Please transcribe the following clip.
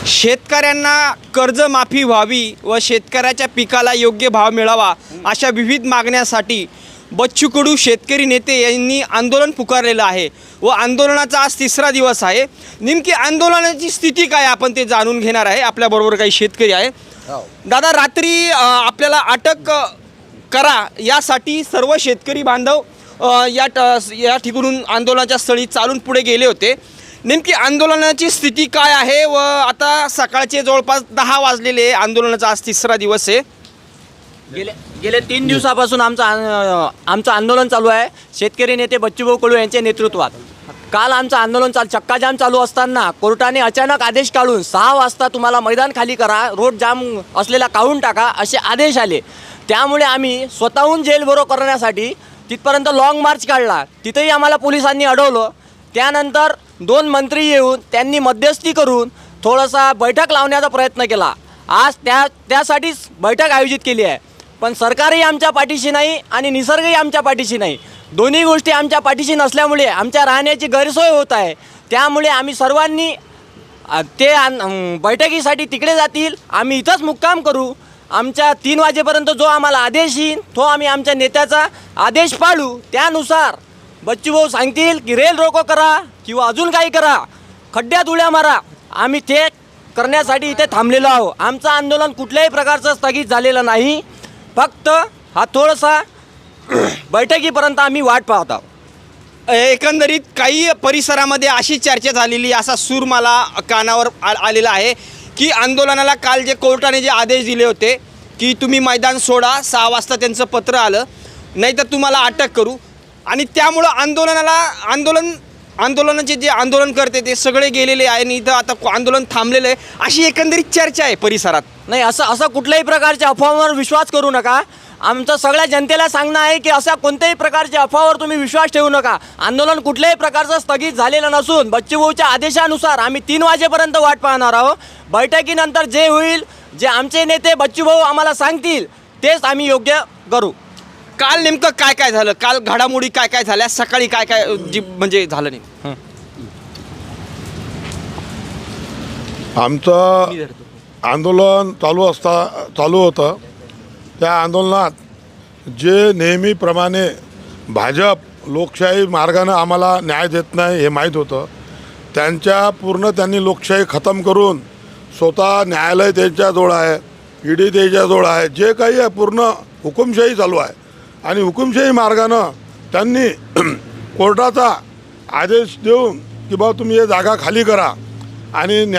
शेतकऱ्यांना कर्जमाफी व्हावी व शेतकऱ्याच्या पिकाला योग्य भाव मिळावा अशा विविध मागण्यासाठी बच्चू कडू शेतकरी नेते यांनी आंदोलन पुकारलेलं आहे व आंदोलनाचा आज तिसरा दिवस आहे। नेमकी आंदोलनाची स्थिती काय आपण ते जाणून घेणार आहे। आपल्याबरोबर काही शेतकरी आहे। दादा, रात्री आपल्याला अटक करा यासाठी सर्व शेतकरी बांधव या ठिकाणून आंदोलनाच्या स्थळी चालून पुढे गेले होते। नेमकी आंदोलनाची स्थिती काय आहे व आता सकाळचे जवळपास 10 वाजलेले, आंदोलनाचा आज तिसरा दिवस आहे। गेले 3 दिवसापासून आमचं आंदोलन चालू आहे शेतकरी नेते बच्चूभाऊ कडू यांच्या नेतृत्वात। काल आमचं आंदोलन चक्काजाम चालू असताना कोर्टाने अचानक आदेश काढून 6 वाजता तुम्हाला मैदान खाली करा, रोड जाम असलेला काढून टाका असे आदेश आले। त्यामुळे आम्ही स्वतःहून जेल भरो करण्यासाठी तिथपर्यंत लाँग मार्च काढला। तिथेही आम्हाला पोलिसांनी अडवलं। त्यानंतर 2 मंत्री येऊन त्यांनी मध्यस्थी करून थोडासा बैठक लावण्याचा प्रयत्न केला। आज त्यासाठीच बैठक आयोजित केली आहे, पण सरकारही आमच्या पाठीशी नाही आणि निसर्गही आमच्या पाठीशी नाही। दोन्ही गोष्टी आमच्या पाठीशी नसल्यामुळे आमच्या राहण्याची गैरसोय होत आहे। त्यामुळे आम्ही सर्वांनी ते बैठकीसाठी तिकडे जातील, आम्ही इथंच मुक्काम करू। आमच्या 3 वाजेपर्यंत जो आम्हाला आदेश येईल तो आम्ही आमच्या नेत्याचा आदेश पाळू। त्यानुसार बच्चूभाऊ सांगतील की रेल रोको करा किंवा अजून काही करा, खड्ड्यात उड्या मारा, आम्ही ते करण्यासाठी इथे थांबलेलो आहोत। आमचं आंदोलन कुठल्याही प्रकारचं स्थगित झालेलं नाही, फक्त हा थोडासा बैठकीपर्यंत आम्ही वाट पाहत आहोत। एकंदरीत काही परिसरामध्ये अशी चर्चा झालेली, असा सूर मला कानावर आलेला आहे की आंदोलनाला काल जे कोर्टाने जे आदेश दिले होते की तुम्ही मैदान सोडा, 6 वाजता त्यांचं पत्र आलं, नाही तर तुम्हाला अटक करू, आणि त्यामुळं आंदोलनाचे जे आंदोलन करते ते सगळे गेलेले आहे आणि इथं आता आंदोलन थांबलेलं आहे, अशी एकंदरीत चर्चा आहे परिसरात। नाही, असं कुठल्याही प्रकारच्या अफवावर विश्वास करू नका। आमचं सगळ्या जनतेला सांगणं आहे की अशा कोणत्याही प्रकारच्या अफवावर तुम्ही विश्वास ठेवू नका। आंदोलन कुठल्याही प्रकारचं स्थगित झालेलं नसून बच्चूभाऊच्या आदेशानुसार आम्ही 3 वाजेपर्यंत वाट पाहणार आहोत। बैठकीनंतर जे होईल, जे आमचे नेते बच्चूभाऊ आम्हाला सांगतील तेच आम्ही योग्य करू। काल नेमकं काय काय झालं, काल घडामोडी काय काय झाल्या, सकाळी काय काय म्हणजे झालं नाही? आमचं आंदोलन चालू होतं। त्या आंदोलनात जे नेहमीप्रमाणे भाजप लोकशाही मार्गानं आम्हाला न्याय देत नाही हे माहीत होतं। त्यांनी लोकशाही खतम करून स्वतः न्यायालय त्यांच्याजवळ आहे, ईडी त्यांच्याजवळ आहे, जे काही आहे पूर्ण हुकुमशाही चालू आहे आणि हुकुमशाही मार्गानं त्यांनी कोर्टाचा आदेश देऊन की बाबा तुम्ही हे जागा खाली करा आणि न्याय